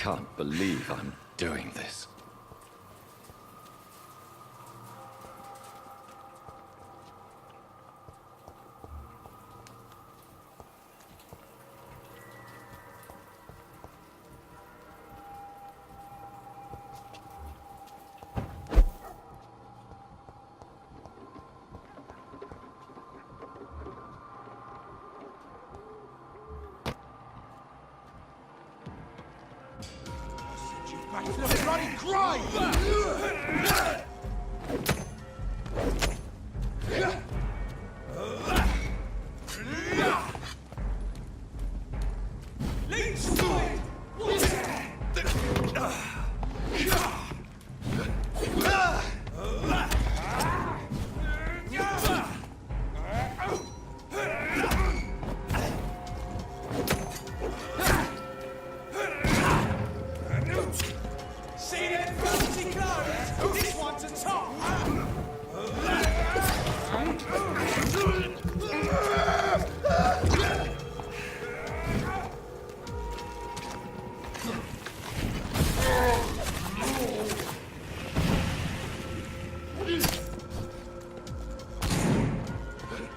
can't believe I'm doing this. Back to the bloody grind! This one's a top!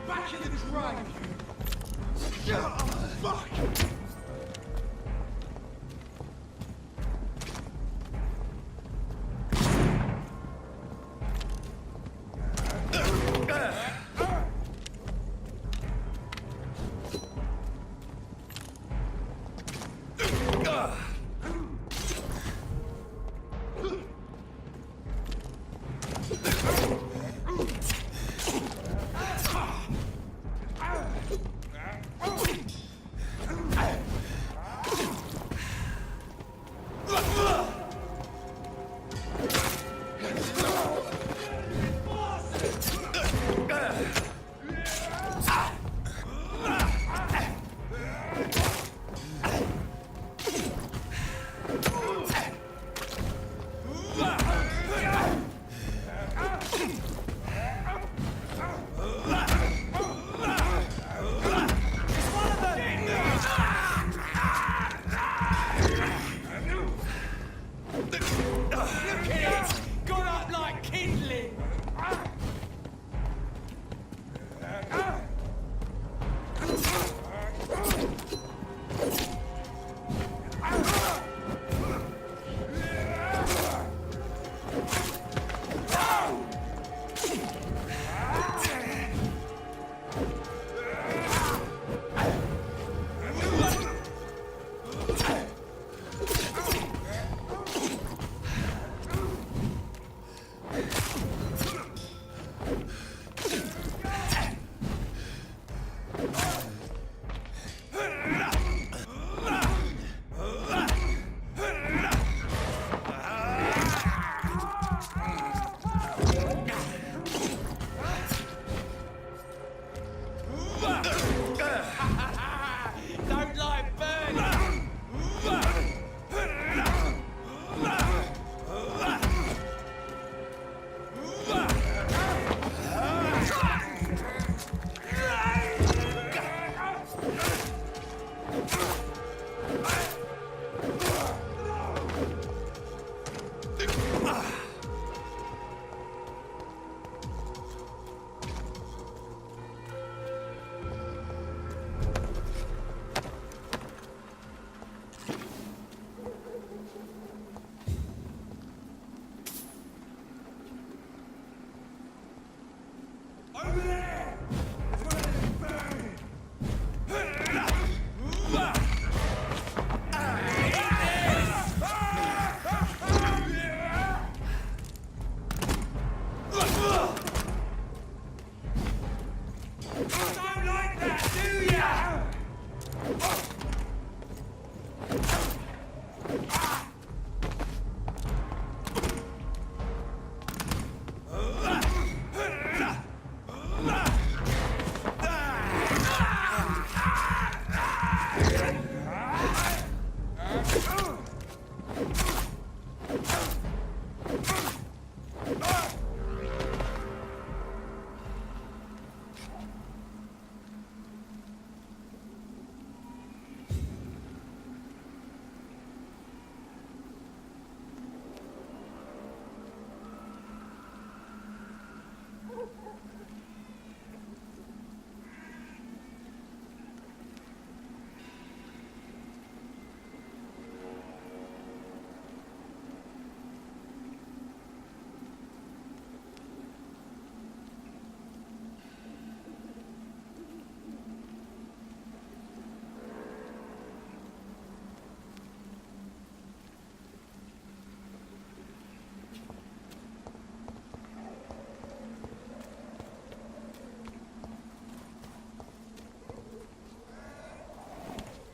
Back in the grind! Fuck!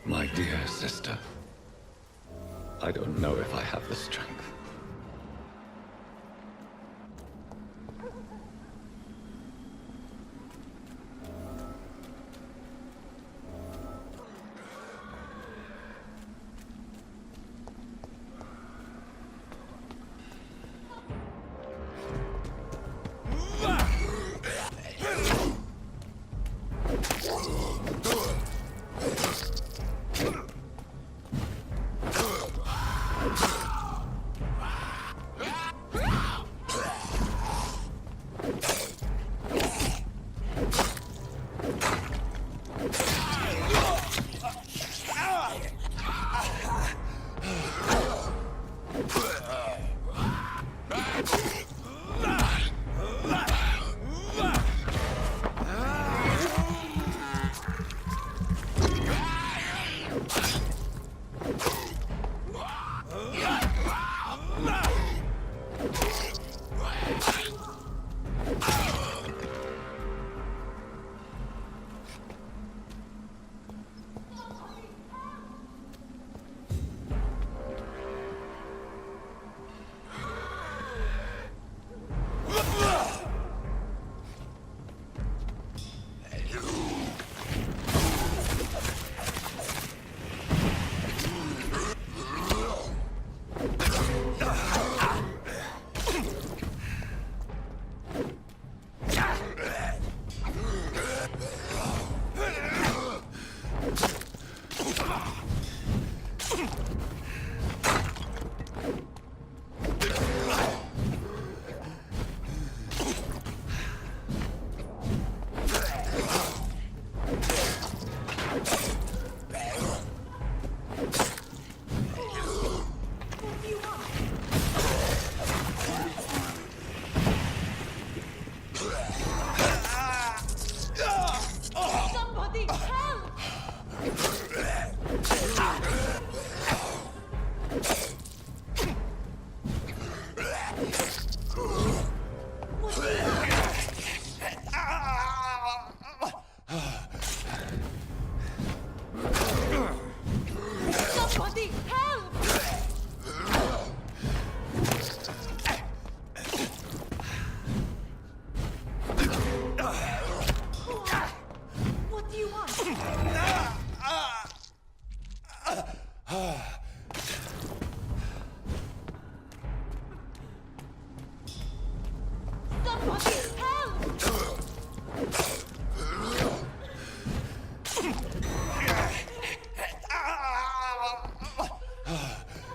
My dear sister, I don't know if I have the strength. Somebody help! Somebody help! What do you want? Somebody help! Who are you? What do you want?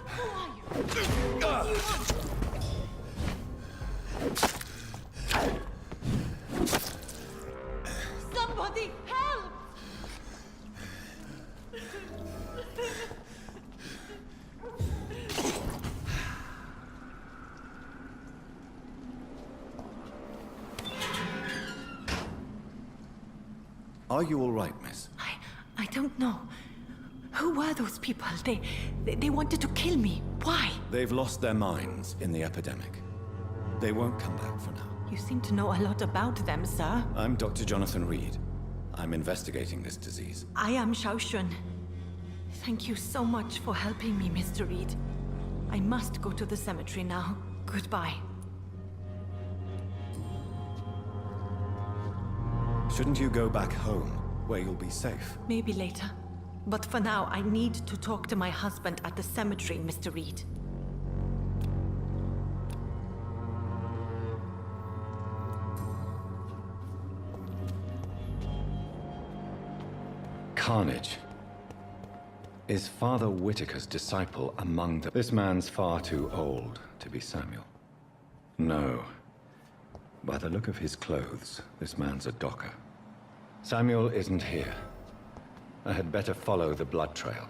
Somebody help! Are you all right, miss? I don't know. Who were those people? They wanted to kill me. Why? They've lost their minds in the epidemic. They won't come back for now. You seem to know a lot about them, sir. I'm Dr. Jonathan Reed. I'm investigating this disease. I am Shaoshun. Thank you so much for helping me, Mr. Reed. I must go to the cemetery now. Goodbye. Shouldn't you go back home, where you'll be safe? Maybe later. But for now, I need to talk to my husband at the cemetery, Mr. Reed. Carnage. Is Father Whitaker's disciple among the... This man's far too old to be Samuel. No. By the look of his clothes, this man's a docker. Samuel isn't here. I had better follow the blood trail.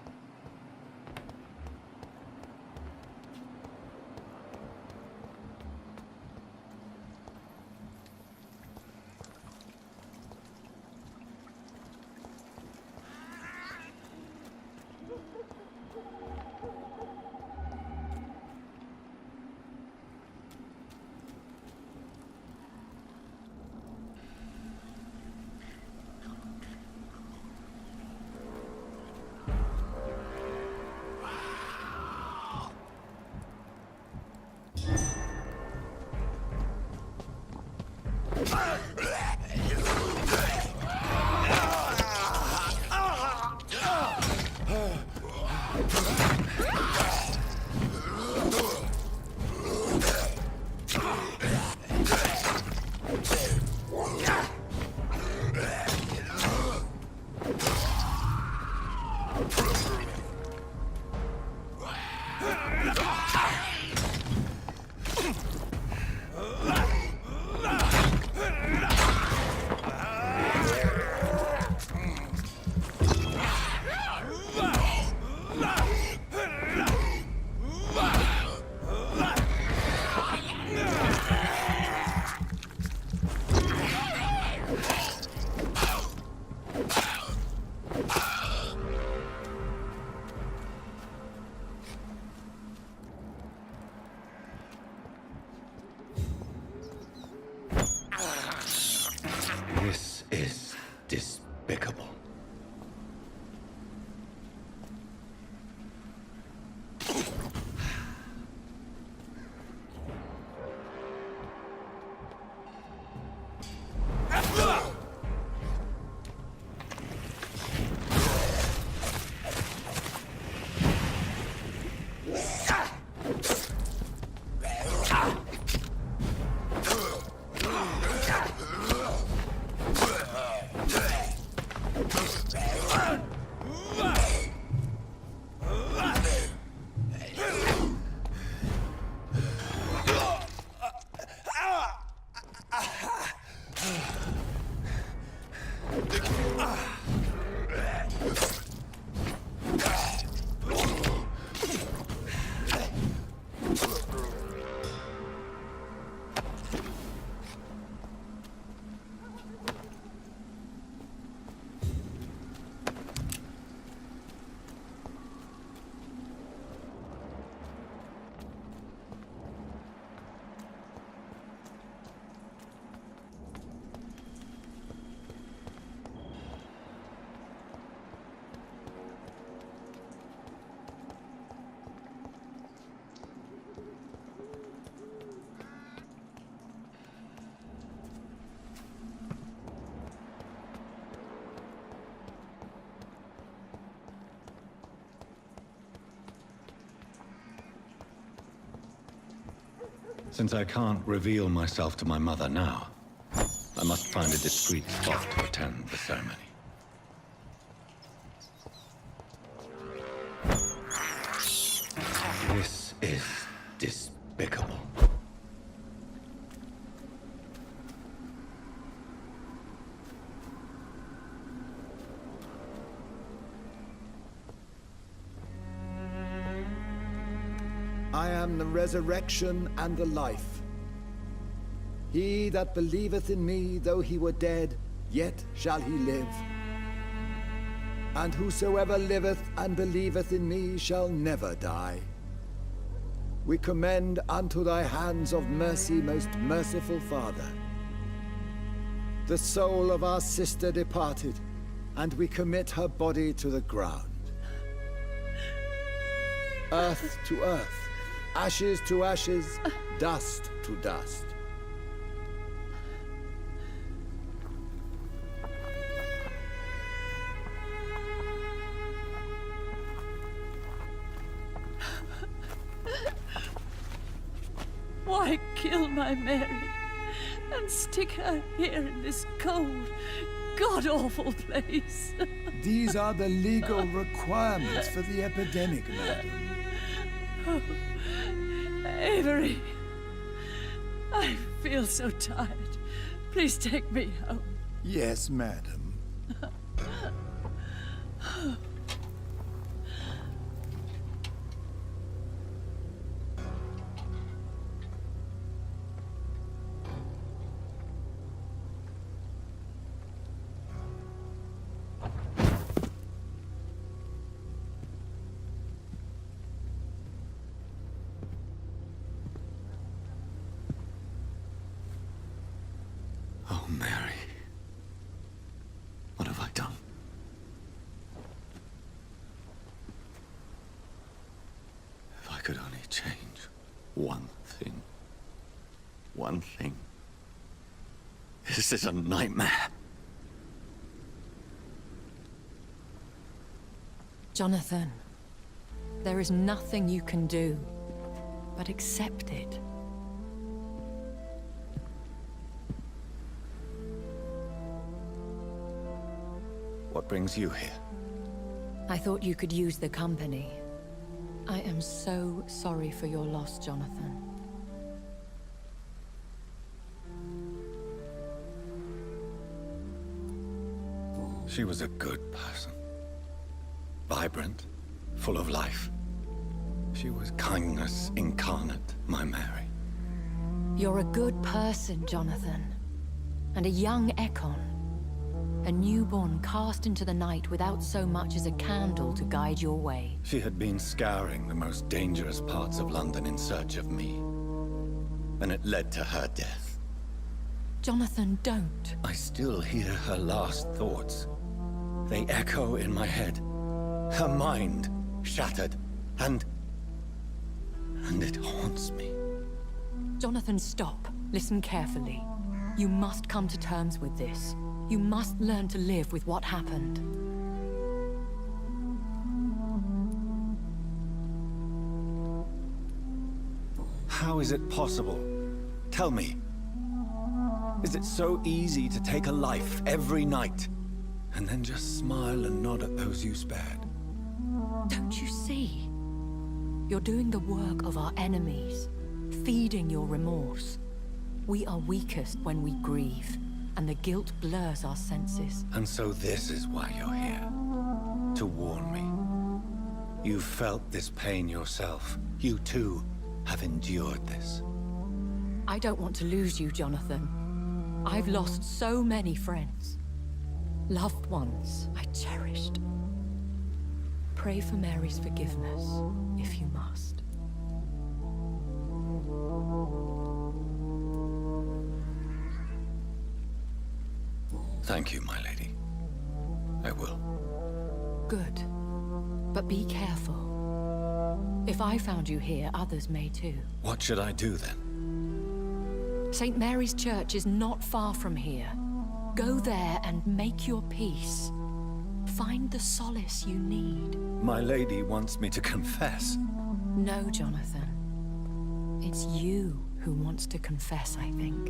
Since I can't reveal myself to my mother now, I must find a discreet spot to attend the ceremony. This is despicable. I am the resurrection and the life. He that believeth in me, though he were dead, yet shall he live. And whosoever liveth and believeth in me shall never die. We commend unto thy hands of mercy, most merciful Father, the soul of our sister departed, and we commit her body to the ground. Earth to earth, ashes to ashes, dust to dust. Why kill my Mary and stick her here in this cold, god-awful place? These are the legal requirements for the epidemic, madam. Oh, Avery, I feel so tired. Please take me home. Yes, madam. Oh, Mary. What have I done? If I could only change one thing. One thing. This is a nightmare. Jonathan, there is nothing you can do but accept it. What brings you here? I thought you could use the company. I am so sorry for your loss, Jonathan. She was a good person. Vibrant, full of life. She was kindness incarnate, my Mary. You're a good person, Jonathan. And a young Ekon. A newborn cast into the night without so much as a candle to guide your way. She had been scouring the most dangerous parts of London in search of me. And it led to her death. Jonathan, don't. I still hear her last thoughts. They echo in my head. Her mind shattered, and it haunts me. Jonathan, stop. Listen carefully. You must come to terms with this. You must learn to live with what happened. How is it possible? Tell me. Is it so easy to take a life every night, and then just smile and nod at those you spared? Don't you see? You're doing the work of our enemies, feeding your remorse. We are weakest when we grieve, and the guilt blurs our senses. And so this is why you're here. To warn me. You've felt this pain yourself. You too have endured this. I don't want to lose you, Jonathan. I've lost so many friends. Loved ones I cherished. Pray for Mary's forgiveness, if you must. Thank you, my lady. I will. Good. But be careful. If I found you here, others may too. What should I do then? St. Mary's Church is not far from here. Go there and make your peace. Find the solace you need. My lady wants me to confess. No, Jonathan. It's you who who wants to confess, I think.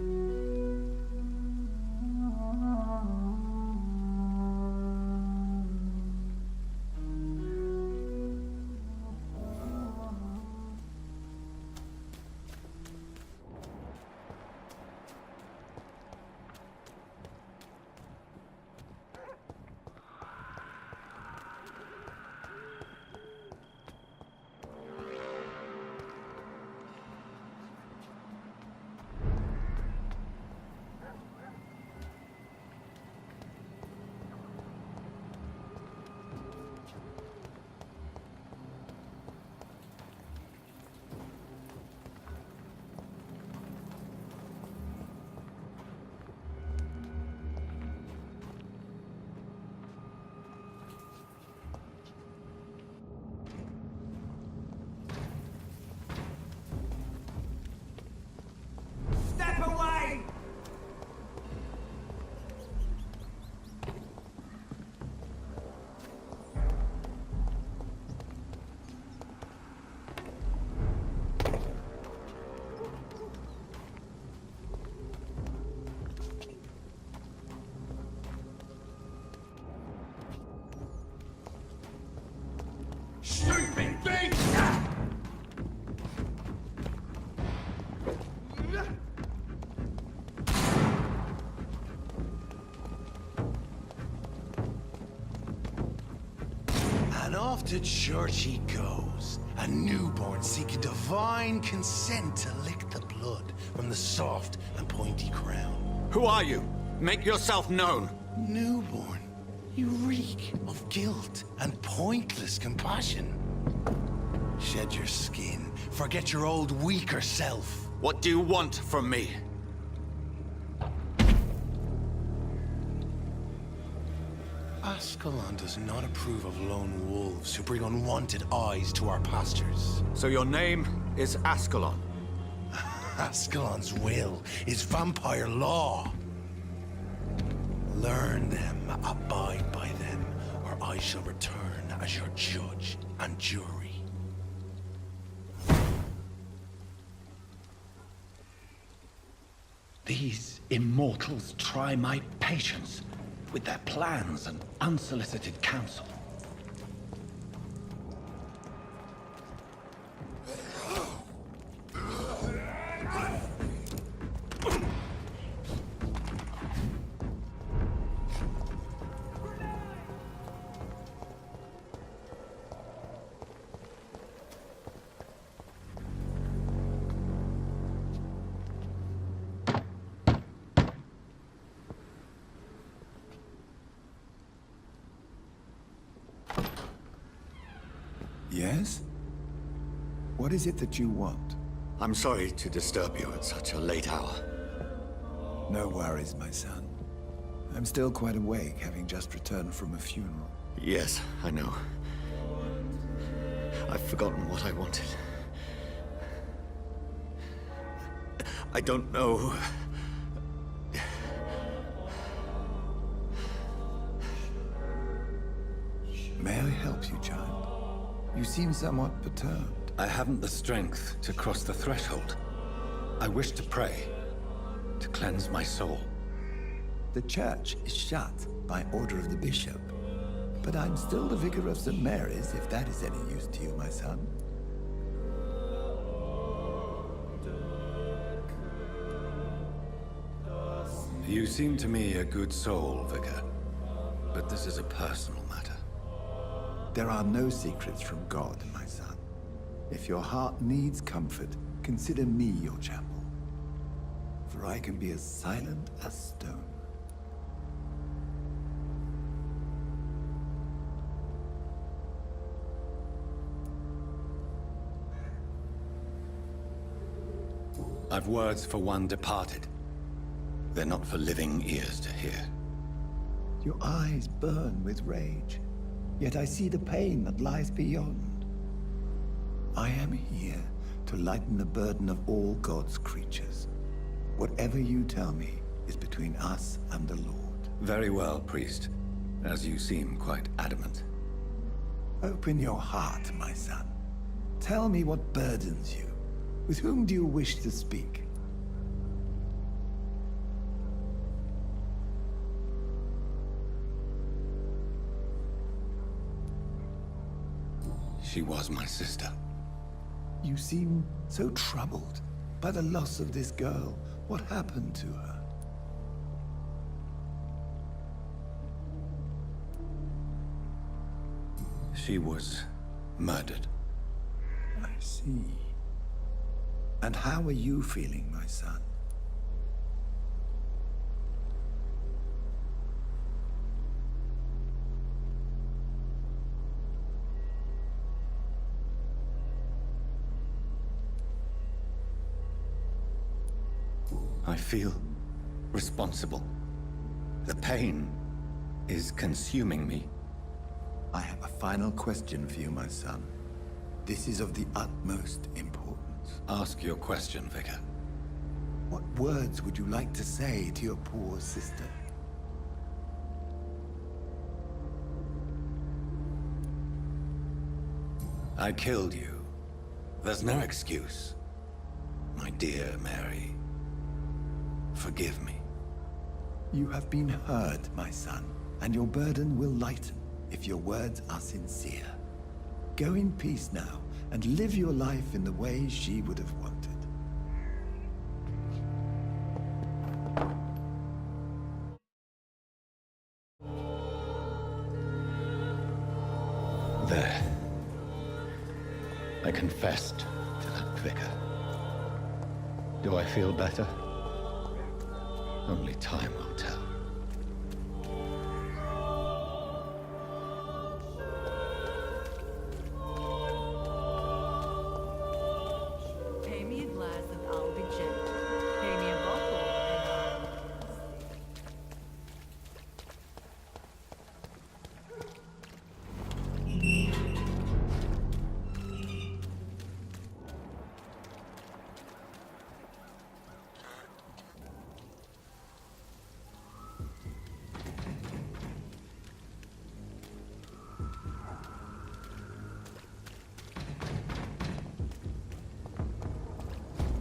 Stupid beast! And off to church he goes, a newborn seeking divine consent to lick the blood from the soft and pointy crown. Who are you? Make yourself known. Newborn, you reek of guilt and pointless compassion. Shed your skin, forget your old weaker self. What do you want from me? Ascalon does not approve of lone wolves who bring unwanted eyes to our pastures. So your name is Ascalon. Ascalon's will is vampire law. Learn them, abide by them, or I shall return as your judge and jury. These immortals try my patience with their plans and unsolicited counsel. Yes? What is it that you want? I'm sorry to disturb you at such a late hour. No worries, my son. I'm still quite awake, having just returned from a funeral. Yes, I know. I've forgotten what I wanted. I don't know. May I help you, child? You seem somewhat perturbed. I haven't the strength to cross the threshold. I wish to pray, to cleanse my soul. The church is shut by order of the bishop. But I'm still the vicar of St. Mary's, if that is any use to you, my son. You seem to me a good soul, Vicar. But this is a personal matter. There are no secrets from God, my son. If your heart needs comfort, consider me your chapel. For I can be as silent as stone. I've words for one departed. They're not for living ears to hear. Your eyes burn with rage, yet I see the pain that lies beyond. I am here to lighten the burden of all God's creatures. Whatever you tell me is between us and the Lord. Very well, priest. As you seem quite adamant. Open your heart, my son. Tell me what burdens you. With whom do you wish to speak? She was my sister. You seem so troubled by the loss of this girl. What happened to her? She was murdered. I see. And how are you feeling, my son? I feel responsible. The pain is consuming me. I have a final question for you, my son. This is of the utmost importance. Ask your question, Vicar. What words would you like to say to your poor sister? I killed you. There's no excuse. My dear Mary, forgive me. You have been heard, my son, and your burden will lighten if your words are sincere. Go in peace now, and live your life in the way she would have wanted. There. I confessed to that vicar. Do I feel better? Only time will tell. Pay me a glass and I'll be gentle. Pay me a bottle and I'll...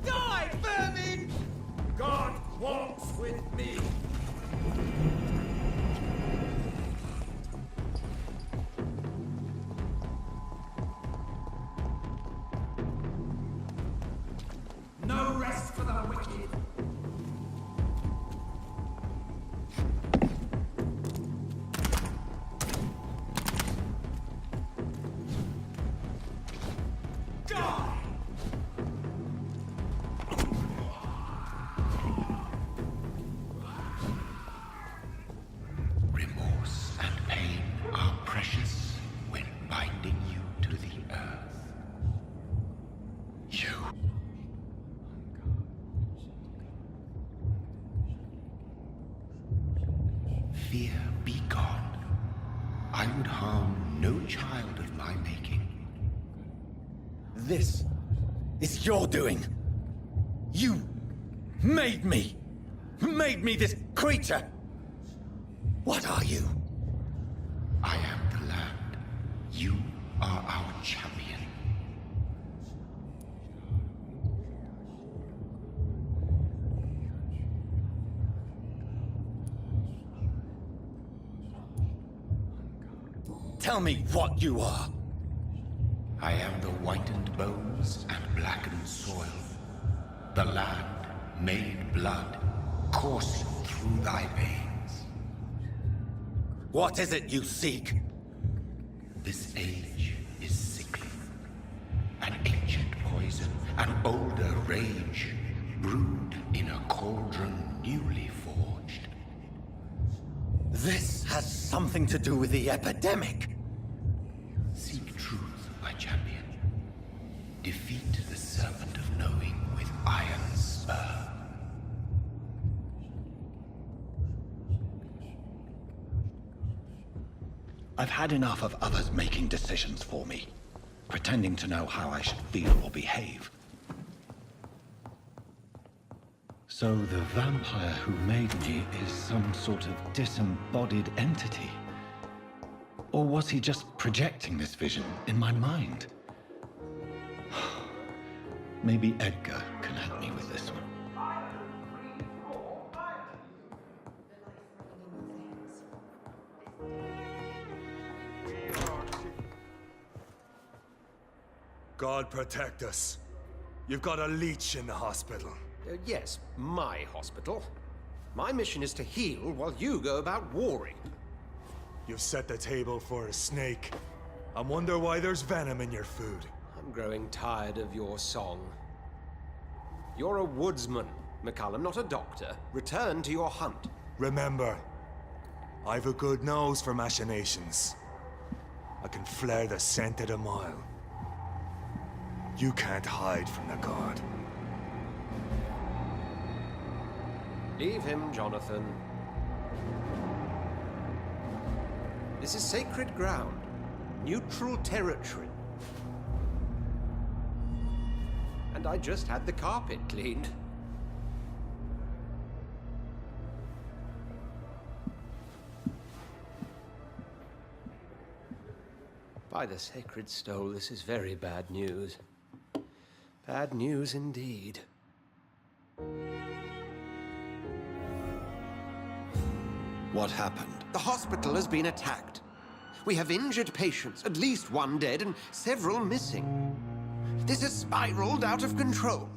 Die, vermin! God walks with me. No rest for the wicked. Die! Remorse and pain are precious when binding you to the earth. You. Fear be gone. I would harm no child of my making. This is your doing. You made me. Made me this creature. What are you? I am the land. You are our champion. Tell me what you are. I am the whitened bones and blackened soil. The land made blood coursing through thy veins. What is it you seek? This age is sickly. An ancient poison, an older rage, brewed in a cauldron newly forged. This has something to do with the epidemic. Seek truth, my champion. Defeat the serpent of knowing with iron spur. I've had enough of others making decisions for me, pretending to know how I should feel or behave. So the vampire who made me is some sort of disembodied entity? Or was he just projecting this vision in my mind? Maybe Edgar can help me with this one. God protect us. You've got a leech in the hospital. Yes, my hospital. My mission is to heal while you go about warring. You've set the table for a snake. I wonder why there's venom in your food. I'm growing tired of your song. You're a woodsman, McCullum, not a doctor. Return to your hunt. Remember, I've a good nose for machinations. I can flare the scent at a mile. You can't hide from the god. Leave him, Jonathan. This is sacred ground. Neutral territory. And I just had the carpet cleaned. By the sacred stole, this is very bad news. Bad news indeed. What happened? The hospital has been attacked. We have injured patients, at least one dead and several missing. This has spiraled out of control.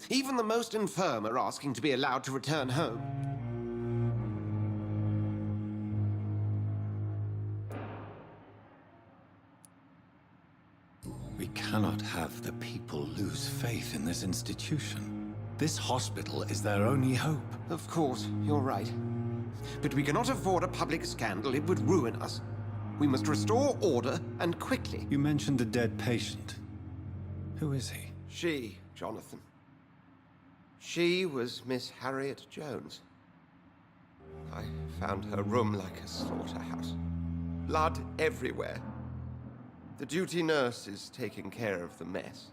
Even the most infirm are asking to be allowed to return home. We cannot have the people lose faith in this institution. This hospital is their only hope. Of course, you're right. But we cannot afford a public scandal. It would ruin us. We must restore order, and quickly. You mentioned a dead patient. Who is he? She, Jonathan. She was Miss Harriet Jones. I found her room like a slaughterhouse. Blood everywhere. The duty nurse is taking care of the mess.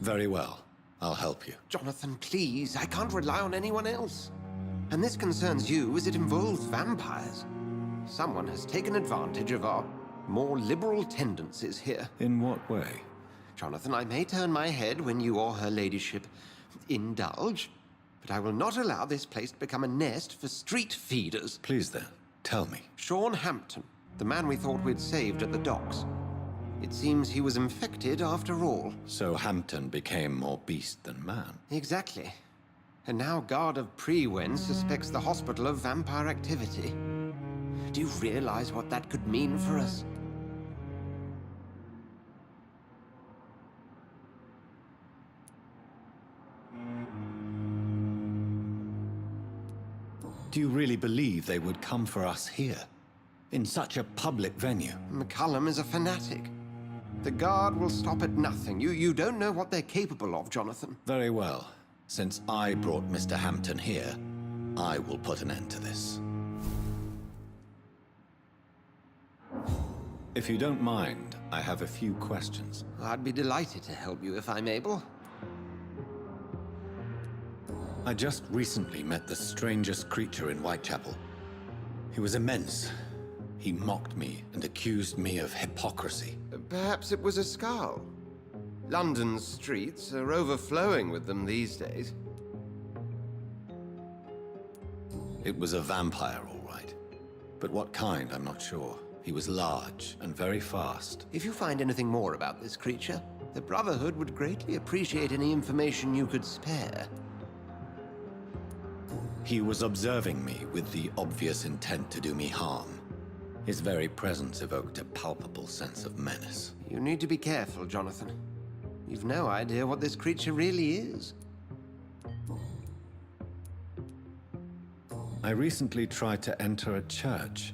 Very well. I'll help you. Jonathan, please. I can't rely on anyone else. And this concerns you as it involves vampires. Someone has taken advantage of our more liberal tendencies here. In what way? Jonathan, I may turn my head when you or her ladyship indulge, but I will not allow this place to become a nest for street feeders. Please then, tell me. Sean Hampton, the man we thought we'd saved at the docks. It seems he was infected after all. So Hampton became more beast than man. Exactly. And now Guard of Prewen suspects the hospital of vampire activity. Do you realize what that could mean for us? Do you really believe they would come for us here? In such a public venue? McCullum is a fanatic. The Guard will stop at nothing. You don't know what they're capable of, Jonathan. Very well. Since I brought Mr. Hampton here, I will put an end to this. If you don't mind, I have a few questions. I'd be delighted to help you if I'm able. I just recently met the strangest creature in Whitechapel. He was immense. He mocked me and accused me of hypocrisy. Perhaps it was a skull. London's streets are overflowing with them these days. It was a vampire, all right. But what kind, I'm not sure. He was large and very fast. If you find anything more about this creature, the Brotherhood would greatly appreciate any information you could spare. He was observing me with the obvious intent to do me harm. His very presence evoked a palpable sense of menace. You need to be careful, Jonathan. You've no idea what this creature really is. I recently tried to enter a church.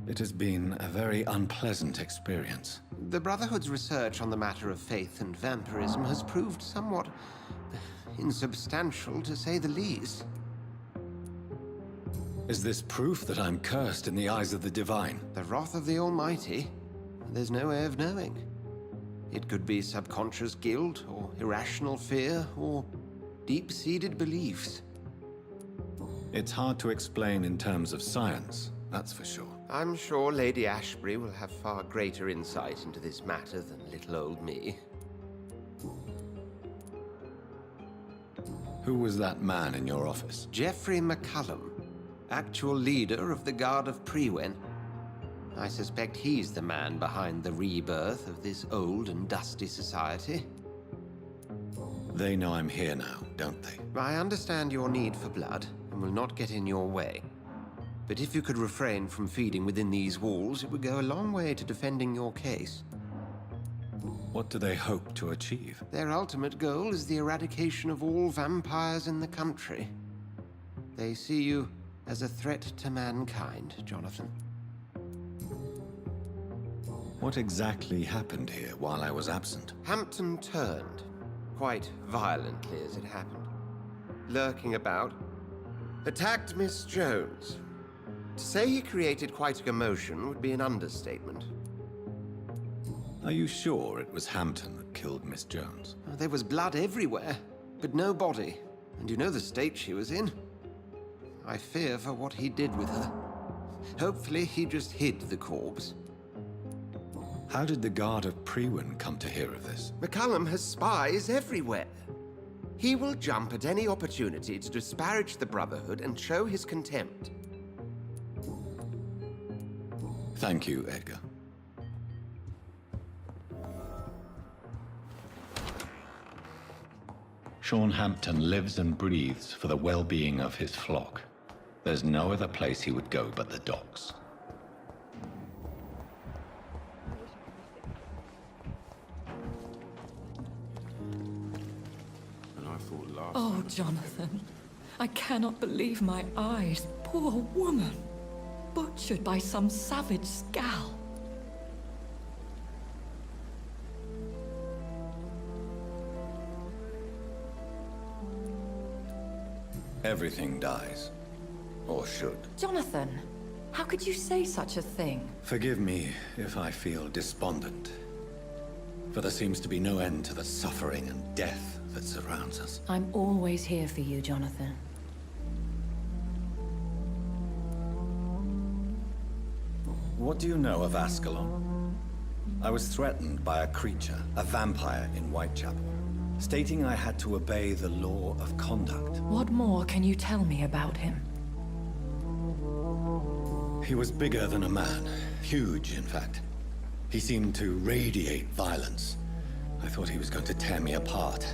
It has been a very unpleasant experience. The Brotherhood's research on the matter of faith and vampirism has proved somewhat insubstantial, to say the least. Is this proof that I'm cursed in the eyes of the divine? The wrath of the Almighty? There's no way of knowing. It could be subconscious guilt, or irrational fear, or deep-seated beliefs. It's hard to explain in terms of science, that's for sure. I'm sure Lady Ashbury will have far greater insight into this matter than little old me. Who was that man in your office? Geoffrey McCullum. actual leader of the Guard of Priwen. I suspect he's the man behind the rebirth of this old and dusty society. They know I'm here now, don't they? I understand your need for blood and will not get in your way. But if you could refrain from feeding within these walls, it would go a long way to defending your case. What do they hope to achieve? Their ultimate goal is the eradication of all vampires in the country. They see you as a threat to mankind, Jonathan. What exactly happened here while I was absent? Hampton turned, quite violently as it happened. Lurking about, attacked Miss Jones. To say he created quite a commotion would be an understatement. Are you sure it was Hampton that killed Miss Jones? There was blood everywhere, but no body. And you know the state she was in. I fear for what he did with her. Hopefully he just hid the corpse. How did the Guard of Priwen come to hear of this? McCullum has spies everywhere. He will jump at any opportunity to disparage the Brotherhood and show his contempt. Thank you, Edgar. Sean Hampton lives and breathes for the well-being of his flock. There's no other place he would go but the docks. Oh, Jonathan. I cannot believe my eyes. Poor woman. Butchered by some savage scowl. Everything dies. Or should. Jonathan, how could you say such a thing? Forgive me if I feel despondent. For there seems to be no end to the suffering and death that surrounds us. I'm always here for you, Jonathan. What do you know of Ascalon? I was threatened by a creature, a vampire in Whitechapel, stating I had to obey the law of conduct. What more can you tell me about him? He was bigger than a man. Huge, in fact. He seemed to radiate violence. I thought he was going to tear me apart.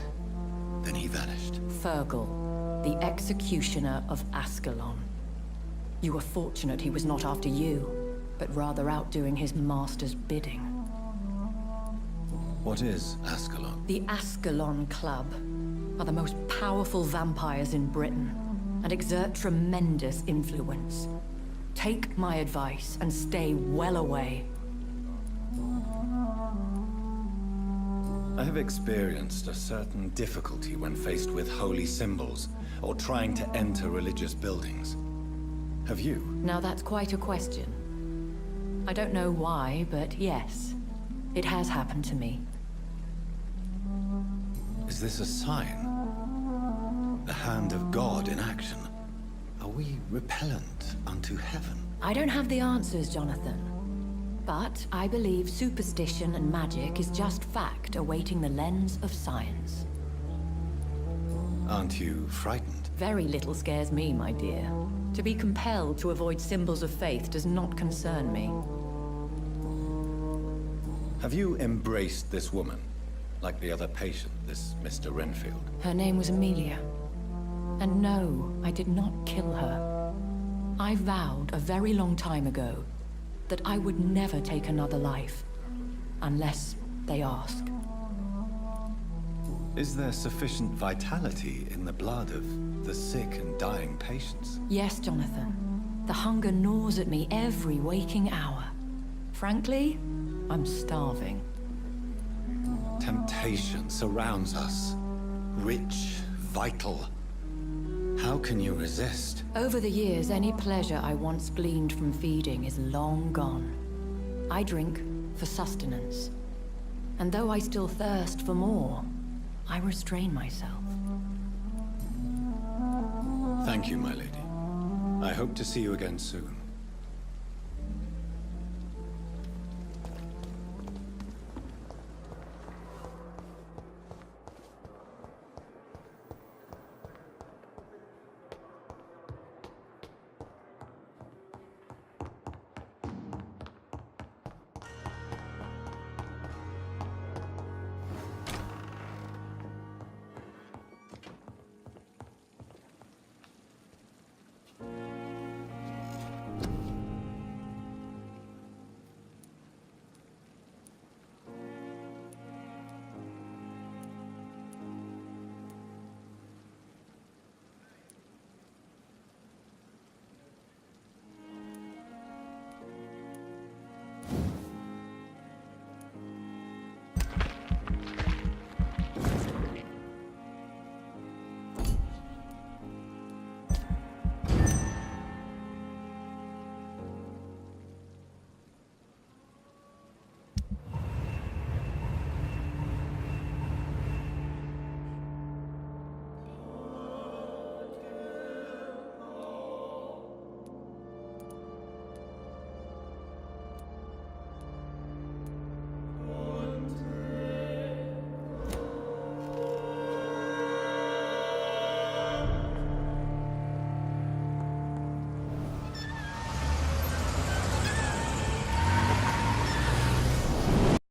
Then he vanished. Fergal, the executioner of Ascalon. You were fortunate he was not after you, but rather out doing his master's bidding. What is Ascalon? The Ascalon Club are the most powerful vampires in Britain and exert tremendous influence. Take my advice and stay well away. I have experienced a certain difficulty when faced with holy symbols or trying to enter religious buildings. Have you? Now that's quite a question. I don't know why, but yes, it has happened to me. Is this a sign? The hand of God in action? Are we repellent unto heaven? I don't have the answers, Jonathan. But I believe superstition and magic is just fact awaiting the lens of science. Aren't you frightened? Very little scares me, my dear. To be compelled to avoid symbols of faith does not concern me. Have you embraced this woman? Like the other patient, this Mr. Renfield? Her name was Amelia. And no, I did not kill her. I vowed a very long time ago that I would never take another life, unless they ask. Is there sufficient vitality in the blood of the sick and dying patients? Yes, Jonathan. The hunger gnaws at me every waking hour. Frankly, I'm starving. Temptation surrounds us. Rich, vital. How can you resist? Over the years, any pleasure I once gleaned from feeding is long gone. I drink for sustenance. And though I still thirst for more, I restrain myself. Thank you, my lady. I hope to see you again soon.